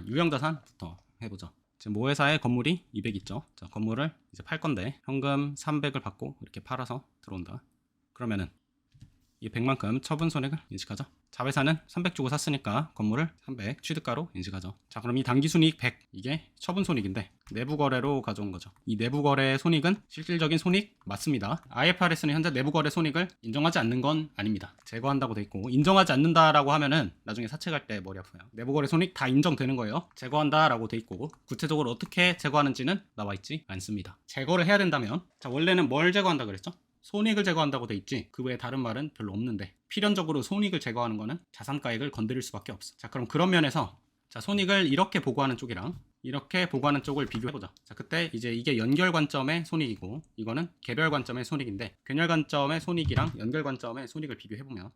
유형자산부터 해보죠. 지금 모회사에 건물이 200 있죠. 자, 건물을 이제 팔 건데 현금 300을 받고 이렇게 팔아서 들어온다. 그러면은 이 100만큼 처분 손익을 인식하죠. 자회사는 300 주고 샀으니까 건물을 300 취득가로 인식하죠. 자, 그럼 이 당기순이익 100 이게 처분 손익인데 내부 거래로 가져온 거죠. 이 내부 거래 손익은 실질적인 손익 맞습니다. IFRS는 현재 내부 거래 손익을 인정하지 않는 건 아닙니다. 제거한다고 돼 있고, 인정하지 않는다라고 하면은 나중에 사채갈 때 머리 아파요. 내부 거래 손익 다 인정되는 거예요. 제거한다라고 돼 있고, 구체적으로 어떻게 제거하는지는 나와 있지 않습니다. 제거를 해야 된다면, 자, 원래는 뭘 제거한다 그랬죠? 손익을 제거한다고 돼 있지 그 외에 다른 말은 별로 없는데, 필연적으로 손익을 제거하는 거는 자산가액을 건드릴 수밖에 없어. 자, 그럼 그런 면에서 자, 손익을 이렇게 보고하는 쪽이랑 이렇게 보고하는 쪽을 비교해보자. 자, 그때 이제 이게 연결 관점의 손익이고 이거는 개별 관점의 손익인데, 균열 관점의 손익이랑 연결 관점의 손익을 비교해보면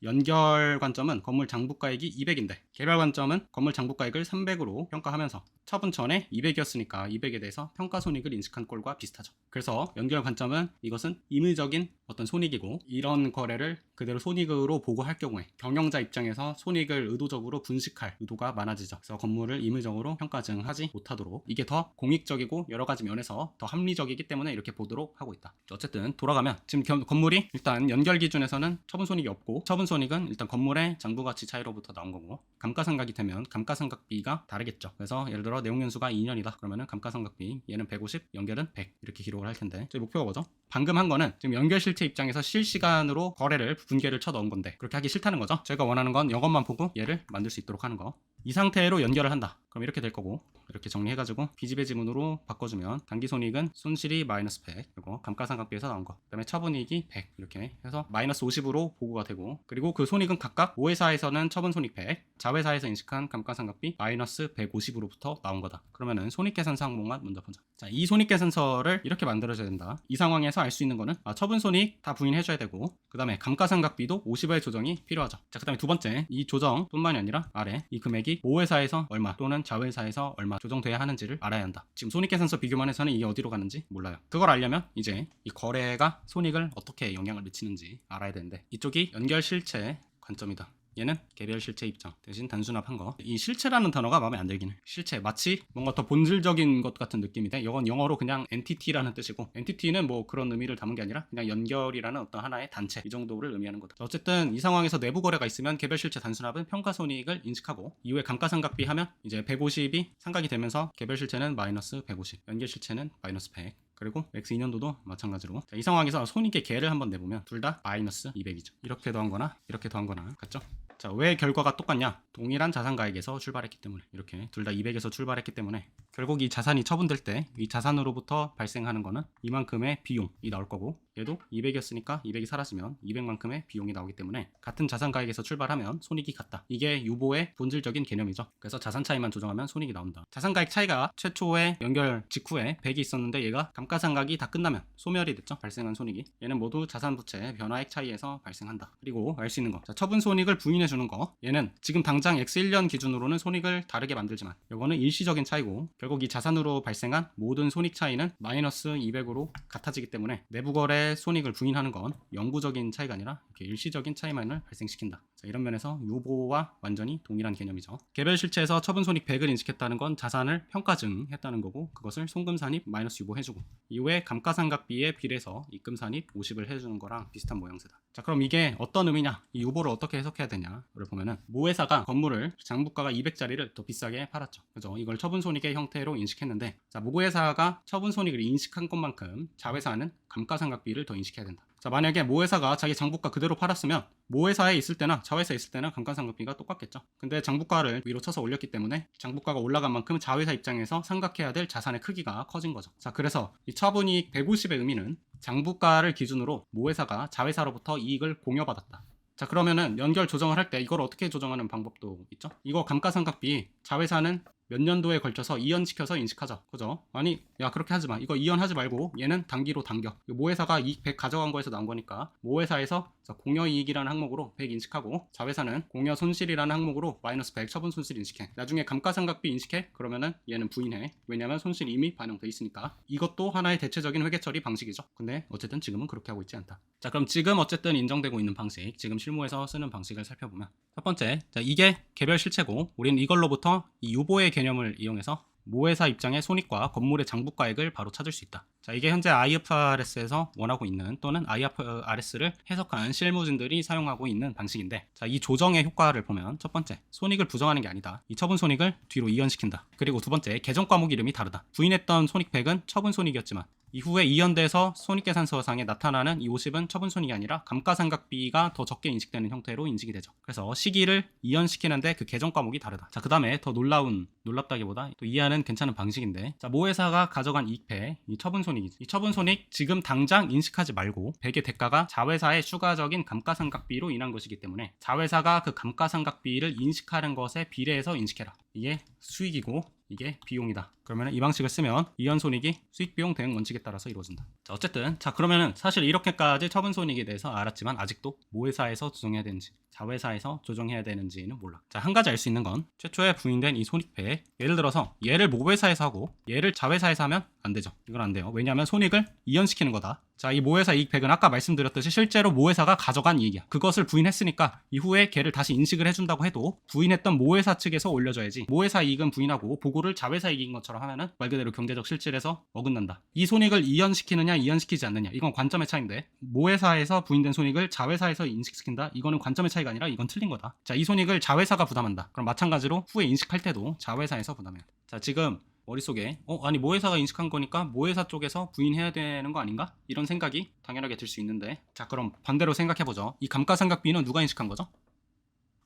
연결 관점은 건물 장부가액이 200인데 개별 관점은 건물 장부가액을 300으로 평가하면서 처분 전에 200이었으니까 200에 대해서 평가손익을 인식한 꼴과 비슷하죠. 그래서 연결 관점은 이것은 임의적인 어떤 손익이고, 이런 거래를 그대로 손익으로 보고할 경우에 경영자 입장에서 손익을 의도적으로 분식할 의도가 많아지죠. 그래서 건물을 임의적으로 평가증하지 못하도록, 이게 더 공익적이고 여러 가지 면에서 더 합리적이기 때문에 이렇게 보도록 하고 있다. 어쨌든 돌아가면 지금 건물이 일단 연결 기준에서는 처분 손익이 없고, 처분 손익은 일단 건물의 장부가치 차이로부터 나온 거고, 감가상각이 되면 감가상각비가 다르겠죠. 그래서 예를 들어 내용연수가 2년이다 그러면은 감가상각비 얘는 150, 연결은 100 이렇게 기록을 할 텐데, 저희 목표가 뭐죠? 방금 한 거는 지금 연결 실체 입장에서 실시간으로 거래를 분계를 쳐 넣은 건데, 그렇게 하기 싫다는 거죠. 저희가 원하는 건 이것만 보고 얘를 만들 수 있도록 하는 거. 이 상태로 연결을 한다. 그럼 이렇게 될 거고, 이렇게 정리해가지고 비지배 지문으로 바꿔주면 당기손익은 손실이 마이너스 100, 그리고 감가상각비에서 나온 거, 그 다음에 처분이익이 100 이렇게 해서 마이너스 50으로 보고가 되고, 그리고 그 손익은 각각 모회사에서는 처분손익 100, 자회사에서 인식한 감가상각비 마이너스 150으로부터 나온 거다. 그러면은 손익계산서 항목만 먼저 보자. 자, 이 손익계산서를 이렇게 만들어줘야 된다. 이 상황에서 알 수 있는 거는 처분손익 다 부인해줘야 되고, 그 다음에 감가상각비도 50의 조정이 필요하죠. 자, 그 다음에 두 번째, 이 조정뿐만이 아니라 아래 이 금액이 모회사에서 얼마 또는 자회사에서 얼마 조정돼야 하는지를 알아야 한다. 지금 손익계산서 비교만 해서는 이게 어디로 가는지 몰라요. 그걸 알려면 이제 이 거래가 손익을 어떻게 영향을 미치는지 알아야 되는데, 이쪽이 연결 실체 관점이다. 얘는 개별 실체 입장 대신 단순합한 거. 이 실체라는 단어가 마음에 안 들긴 해. 실체 마치 뭔가 더 본질적인 것 같은 느낌인데, 이건 영어로 그냥 entity라는 뜻이고, entity는 뭐 그런 의미를 담은 게 아니라 그냥 연결이라는 어떤 하나의 단체, 이 정도를 의미하는 거다. 어쨌든 이 상황에서 내부 거래가 있으면 개별 실체 단순합은 평가손익을 인식하고, 이후에 감가상각비 하면 이제 150이 상각이 되면서 개별 실체는 마이너스 150, 연결 실체는 마이너스 100, 그리고 X2년도도 마찬가지로. 자, 이 상황에서 손익의 개를 한번 내보면 둘 다 마이너스 200이죠. 이렇게 더한 거나 이렇게 더한 거나 같죠? 자, 왜 결과가 똑같냐? 동일한 자산가액에서 출발했기 때문에, 이렇게 둘 다 200에서 출발했기 때문에 결국 이 자산이 처분될 때 이 자산으로부터 발생하는 거는 이만큼의 비용이 나올 거고, 얘도 200이었으니까 200이 사라지면 200만큼의 비용이 나오기 때문에 같은 자산가액에서 출발하면 손익이 같다. 이게 유보의 본질적인 개념이죠. 그래서 자산 차이만 조정하면 손익이 나온다. 자산가액 차이가 최초의 연결 직후에 100이 있었는데 얘가 감가상각이 다 끝나면 소멸이 됐죠. 발생한 손익이. 얘는 모두 자산부채 변화액 차이에서 발생한다. 그리고 알 수 있는 거, 자, 처분 손익을 부인해 주는 거, 얘는 지금 당장 X1년 기준으로는 손익을 다르게 만들지만 이거는 일시적인 차이고, 결국 이 자산으로 발생한 모든 손익 차이는 마이너스 200으로 같아지기 때문에 내부 거래 손익을 부인하는 건 영구적인 차이가 아니라 이렇게 일시적인 차이만을 발생시킨다. 자, 이런 면에서 유보와 완전히 동일한 개념이죠. 개별 실체에서 처분 손익 100을 인식했다는 건 자산을 평가증했다는 거고, 그것을 손금산입 마이너스 유보해주고, 이후에 감가상각비에 비례해서 입금산입 50을 해주는 거랑 비슷한 모양새다. 자, 그럼 이게 어떤 의미냐, 이 유보를 어떻게 해석해야 되냐를 보면은, 모회사가 건물을 장부가가 200짜리를 더 비싸게 팔았죠. 그죠? 이걸 처분 손익의 형태로 인식했는데, 자, 모회사가 처분 손익을 인식한 것만큼 자회사는 감가상각비를 더 인식해야 된다. 자, 만약에 모회사가 자기 장부가 그대로 팔았으면 모회사에 있을 때나 자회사에 있을 때나 감가상각비가 똑같겠죠. 근데 장부가를 위로 쳐서 올렸기 때문에 장부가가 올라간 만큼 자회사 입장에서 상각해야 될 자산의 크기가 커진 거죠. 자, 그래서 이 처분이익 150의 의미는 장부가를 기준으로 모회사가 자회사로부터 이익을 공여받았다. 자, 그러면은 연결 조정을 할 때 이걸 어떻게 조정하는 방법도 있죠. 이거 감가상각비 자회사는 몇 년도에 걸쳐서 이연시켜서 인식하자. 그죠? 아니, 야, 그렇게 하지 마. 이거 이연하지 말고 얘는 단기로 당겨. 모회사가 이익 100 가져간 거에서 나온 거니까 모회사에서 공여이익이라는 항목으로 100 인식하고, 자회사는 공여손실이라는 항목으로 마이너스 100 처분손실 인식해. 나중에 감가상각비 인식해. 그러면은 얘는 부인해. 왜냐면 손실이 이미 반영돼 있으니까. 이것도 하나의 대체적인 회계처리 방식이죠. 근데 어쨌든 지금은 그렇게 하고 있지 않다. 자, 그럼 지금 어쨌든 인정되고 있는 방식, 지금 실무에서 쓰는 방식을 살펴보면, 첫 번째, 자, 이게 개별 실체고 우리는 이걸로부터 여기서 이 유보의 개념을 이용해서 모회사 입장의 손익과 건물의 장부가액을 바로 찾을 수 있다. 자, 이게 현재 IFRS에서 원하고 있는 또는 IFRS를 해석한 실무진들이 사용하고 있는 방식인데, 자, 이 조정의 효과를 보면 첫 번째, 손익을 부정하는 게 아니다. 이 처분 손익을 뒤로 이연시킨다. 그리고 두 번째, 계정 과목 이름이 다르다. 부인했던 손익100은 처분 손익이었지만 이후에 이연돼서 손익계산서상에 나타나는 이 50은 처분 손익이 아니라 감가상각비가 더 적게 인식되는 형태로 인식이 되죠. 그래서 시기를 이연시키는데 그 계정 과목이 다르다. 자, 그 다음에 더 놀랍다기보다 또 이해하는 괜찮은 방식인데, 자, 모회사가 가져간 이익패, 이 처분 손익이지. 이 처분 손익 지금 당장 인식하지 말고 100의 대가가 자회사의 추가적인 감가상각비로 인한 것이기 때문에 자회사가 그 감가상각비를 인식하는 것에 비례해서 인식해라. 이게 수익이고 이게 비용이다. 그러면 이 방식을 쓰면 이연손익이 수익비용 대응 원칙에 따라서 이루어진다. 자, 어쨌든 그러면은 사실 이렇게까지 처분손익에 대해서 알았지만 아직도 모회사에서 조정해야 되는지 자회사에서 조정해야 되는지는 몰라. 자, 한 가지 알 수 있는 건 최초에 부인된 이 손익패, 예를 들어서 얘를 모회사에서 하고 얘를 자회사에서 하면 안 되죠. 이건 안 돼요. 왜냐하면 손익을 이연시키는 거다. 자, 이 모회사 이익팩은 아까 말씀드렸듯이 실제로 모회사가 가져간 이익이야. 그것을 부인했으니까 이후에 걔를 다시 인식을 해준다고 해도 부인했던 모회사 측에서 올려줘야지, 모회사 이익은 부인하고 보고를 자회사 이익인 것처럼 하면은 말 그대로 경제적 실질에서 어긋난다. 이 손익을 이연시키느냐 이연시키지 않느냐, 이건 관점의 차이인데, 모회사에서 부인된 손익을 자회사에서 인식시킨다, 이거는 관점의 차이가 아니라 이건 틀린 거다. 자, 이 손익을 자회사가 부담한다. 그럼 마찬가지로 후에 인식할 때도 자회사에서 부담해야 돼. 자, 지금 머릿속에 아니 모회사가 인식한 거니까 모회사 쪽에서 부인해야 되는 거 아닌가? 이런 생각이 당연하게 들 수 있는데, 자, 그럼 반대로 생각해보죠. 이 감가상각비는 누가 인식한 거죠?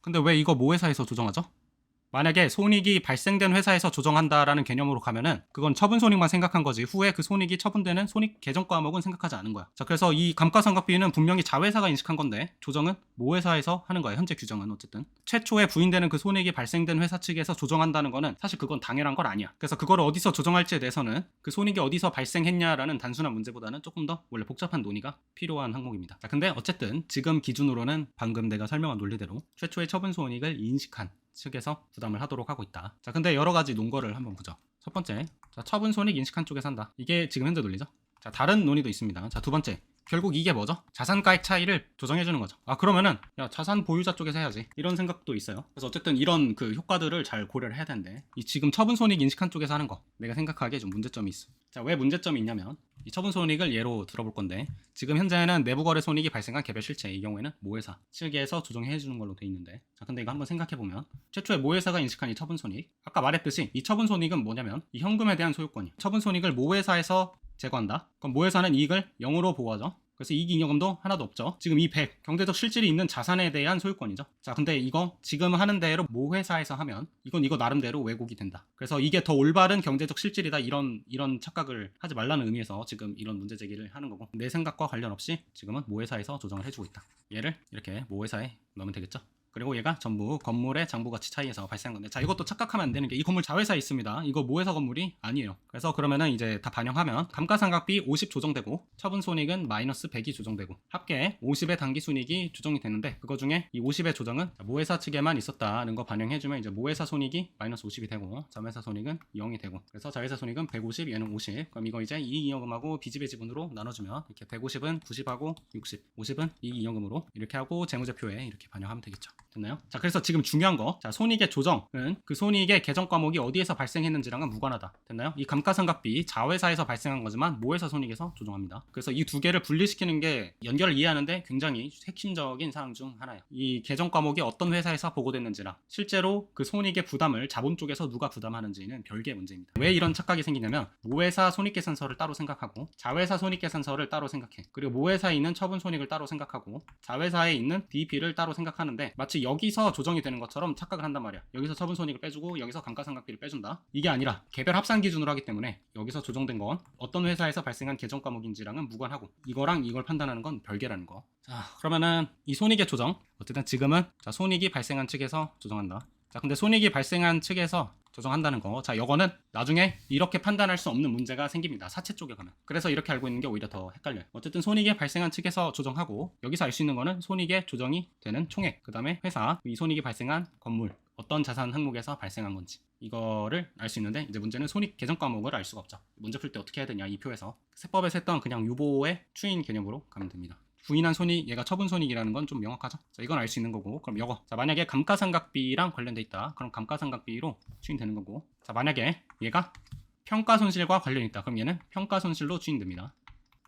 근데 왜 이거 모회사에서 조정하죠? 만약에 손익이 발생된 회사에서 조정한다라는 개념으로 가면은 그건 처분 손익만 생각한 거지, 후에 그 손익이 처분되는 손익 계정 과목은 생각하지 않은 거야. 자, 그래서 이 감가상각비는 분명히 자회사가 인식한 건데 조정은 모회사에서 하는 거야. 현재 규정은 어쨌든 최초에 부인되는 그 손익이 발생된 회사 측에서 조정한다는 거는 사실 그건 당연한 건 아니야. 그래서 그거를 어디서 조정할지에 대해서는 그 손익이 어디서 발생했냐라는 단순한 문제보다는 조금 더 원래 복잡한 논의가 필요한 항목입니다. 자, 근데 어쨌든 지금 기준으로는 방금 내가 설명한 논리대로 최초의 처분 손익을 인식한 측에서 부담을 하도록 하고 있다. 자, 근데 여러 가지 논거를 한번 보죠. 첫 번째, 자, 처분 손익 인식한 쪽에서 한다. 이게 지금 현재 논리죠. 자, 다른 논의도 있습니다. 자, 두 번째, 결국 이게 뭐죠? 자산가액 차이를 조정해주는 거죠. 아, 그러면은 야, 자산 보유자 쪽에서 해야지, 이런 생각도 있어요. 그래서 어쨌든 이런 그 효과들을 잘 고려를 해야 되는데, 이 지금 처분 손익 인식한 쪽에서 하는 거 내가 생각하기에 좀 문제점이 있어. 자, 왜 문제점이 있냐면 이 처분 손익을 예로 들어볼 건데, 지금 현재는 내부 거래 손익이 발생한 개별 실체, 이 경우에는 모회사 측에서 조정해 주는 걸로 돼 있는데, 자, 근데 이거 한번 생각해 보면 최초에 모회사가 인식한 이 처분 손익, 아까 말했듯이 이 처분 손익은 뭐냐면 이 현금에 대한 소유권이야. 처분 손익을 모회사에서 제거한다. 그럼 모회사는 이익을 0으로 보호하죠. 그래서 이익잉여금도 하나도 없죠. 지금 이 100, 경제적 실질이 있는 자산에 대한 소유권이죠. 자, 근데 이거 지금 하는 대로 모회사에서 하면 이거 나름대로 왜곡이 된다. 그래서 이게 더 올바른 경제적 실질이다, 이런 착각을 하지 말라는 의미에서 지금 이런 문제 제기를 하는 거고, 내 생각과 관련 없이 지금은 모회사에서 조정을 해주고 있다. 얘를 이렇게 모회사에 넣으면 되겠죠. 그리고 얘가 전부 건물의 장부가치 차이에서 발생한 건데, 자, 이것도 착각하면 안 되는 게 이 건물 자회사에 있습니다. 이거 모회사 건물이 아니에요. 그래서 그러면은 이제 다 반영하면 감가상각비 50 조정되고 처분 손익은 마이너스 100이 조정되고 합계 50의 당기 순이익이 조정이 되는데, 그거 중에 이 50의 조정은 모회사 측에만 있었다는 거 반영해주면 이제 모회사 손익이 마이너스 50이 되고 자회사 손익은 0이 되고, 그래서 자회사 손익은 150, 얘는 50. 그럼 이거 이제 이익잉여금하고 비지배 지분으로 나눠주면 이렇게 150은 90하고 60, 50은 이익잉여금으로 이렇게 하고 재무제표에 이렇게 반영하면 되겠죠. 됐나요? 자, 그래서 지금 중요한 거, 자, 손익의 조정은 그 손익의 계정 과목이 어디에서 발생했는지랑은 무관하다. 됐나요? 이 감가상각비 자회사에서 발생한 거지만 모회사 손익에서 조정합니다. 그래서 이 두 개를 분리시키는 게 연결을 이해하는데 굉장히 핵심적인 사항 중 하나예요. 이 계정 과목이 어떤 회사에서 보고됐는지랑 실제로 그 손익의 부담을 자본 쪽에서 누가 부담하는지는 별개의 문제입니다. 왜 이런 착각이 생기냐면 모회사 손익계산서를 따로 생각하고 자회사 손익계산서를 따로 생각해. 그리고 모회사에 있는 처분 손익을 따로 생각하고 자회사에 있는 DEP를 따로 생각하는데, 마치 여기서 조정이 되는 것처럼 착각을 한단 말이야. 여기서 처분 손익을 빼주고 여기서 감가상각비를 빼준다. 이게 아니라 개별 합산 기준으로 하기 때문에 여기서 조정된 건 어떤 회사에서 발생한 계정 과목인지랑은 무관하고 이거랑 이걸 판단하는 건 별개라는 거. 자, 그러면은 이 손익의 조정, 어쨌든 지금은 자, 손익이 발생한 측에서 조정한다. 자, 근데 손익이 발생한 측에서 조정한다는 거, 자, 이거는 나중에 이렇게 판단할 수 없는 문제가 생깁니다. 사채 쪽에 가면. 그래서 이렇게 알고 있는 게 오히려 더 헷갈려요. 어쨌든 손익이 발생한 측에서 조정하고, 여기서 알 수 있는 거는 손익의 조정이 되는 총액, 그 다음에 회사, 이 손익이 발생한 건물, 어떤 자산 항목에서 발생한 건지, 이거를 알 수 있는데, 이제 문제는 손익 계정 과목을 알 수가 없죠. 문제 풀 때 어떻게 해야 되냐, 이 표에서 세법에서 했던 그냥 유보의 추인 개념으로 가면 됩니다. 부인한 손익 얘가 처분 손익이라는 건 좀 명확하죠. 자, 이건 알 수 있는 거고. 그럼 이거 자 만약에 감가상각비랑 관련돼 있다. 그럼 감가상각비로 추인되는 거고. 자 만약에 얘가 평가손실과 관련이 있다. 그럼 얘는 평가손실로 추인됩니다.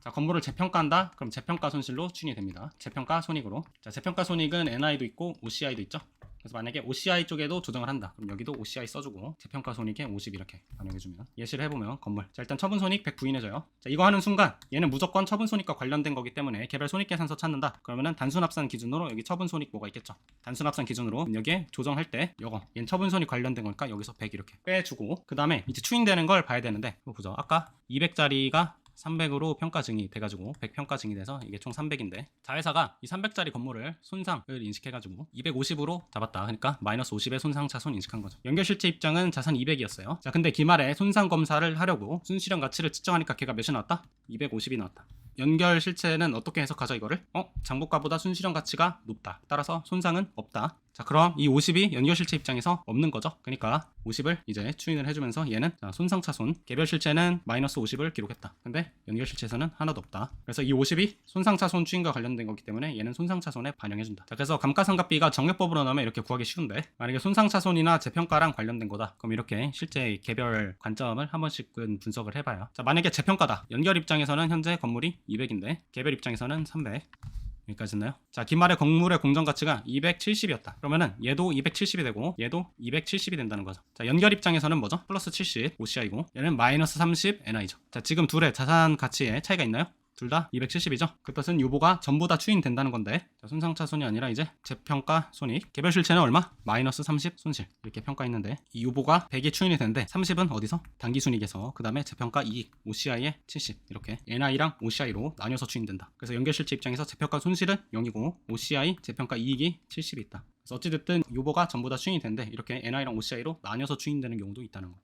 자 건물을 재평가한다. 그럼 재평가 손실로 추인이 됩니다. 재평가 손익으로. 자 재평가 손익은 NI도 있고 OCI도 있죠. 그래서 만약에 OCI 쪽에도 조정을 한다. 그럼 여기도 OCI 써주고 재평가 손익에 50 이렇게 반영해주면 예시를 해보면 건물. 자 일단 처분 손익 100 부인해줘요. 자 이거 하는 순간 얘는 무조건 처분 손익과 관련된 거기 때문에 개별 손익 계산서 찾는다. 그러면은 단순 합산 기준으로 여기 처분 손익 뭐가 있겠죠. 단순 합산 기준으로 여기에 조정할 때 요거 얘는 처분 손익 관련된 거니까 여기서 100 이렇게 빼주고 그 다음에 이제 추인되는 걸 봐야 되는데 이거 보죠. 아까 200짜리가 300으로 평가 증이 돼가지고 100 평가 증이 돼서 이게 총 300인데 자회사가 이 300짜리 건물을 손상을 인식해가지고 250으로 잡았다. 그러니까 마이너스 50의 손상 차손 인식한 거죠. 연결실체 입장은 자산 200이었어요. 자 근데 기말에 손상 검사를 하려고 순실현 가치를 측정하니까 걔가 몇이 나왔다? 250이 나왔다. 연결 실체는 어떻게 해석하죠 이거를? 장부가보다 순실현 가치가 높다. 따라서 손상은 없다. 자 그럼 이 50이 연결 실체 입장에서 없는 거죠. 그러니까 50을 이제 추인을 해주면서 얘는 자, 손상차손 개별 실체는 마이너스 50을 기록했다. 근데 연결 실체에서는 하나도 없다. 그래서 이 50이 손상차손 추인과 관련된 거기 때문에 얘는 손상차손에 반영해준다. 자 그래서 감가상각비가 정액법으로 나오면 이렇게 구하기 쉬운데 만약에 손상차손이나 재평가랑 관련된 거다. 그럼 이렇게 실제 개별 관점을 한 번씩은 분석을 해봐요. 자 만약에 재평가다. 연결 입장에서는 현재 건물이 200인데 개별 입장에서는 300 여기까지 했나요? 자 기말에 건물의 공정가치가 270이었다. 그러면은 얘도 270이 되고 얘도 270이 된다는 거죠. 자 연결 입장에서는 뭐죠? 플러스 70 OCI고 얘는 마이너스 30 NI죠. 자 지금 둘의 자산 가치에 차이가 있나요? 둘 다 270이죠. 그 뜻은 요보가 전부 다 추인된다는 건데 자, 손상차손이 아니라 이제 재평가 손익 개별 실체는 얼마? 마이너스 30 손실 이렇게 평가했는데 이 요보가 100이 추인이 되는데 30은 어디서? 단기순이익에서 그 다음에 재평가 이익 OCI에 70 이렇게 NI랑 OCI로 나뉘어서 추인된다. 그래서 연결실체 입장에서 재평가 손실은 0이고 OCI 재평가 이익이 70이 있다. 그래서 어찌됐든 요보가 전부 다 추인이 되는데 이렇게 NI랑 OCI로 나뉘어서 추인되는 경우도 있다는 거.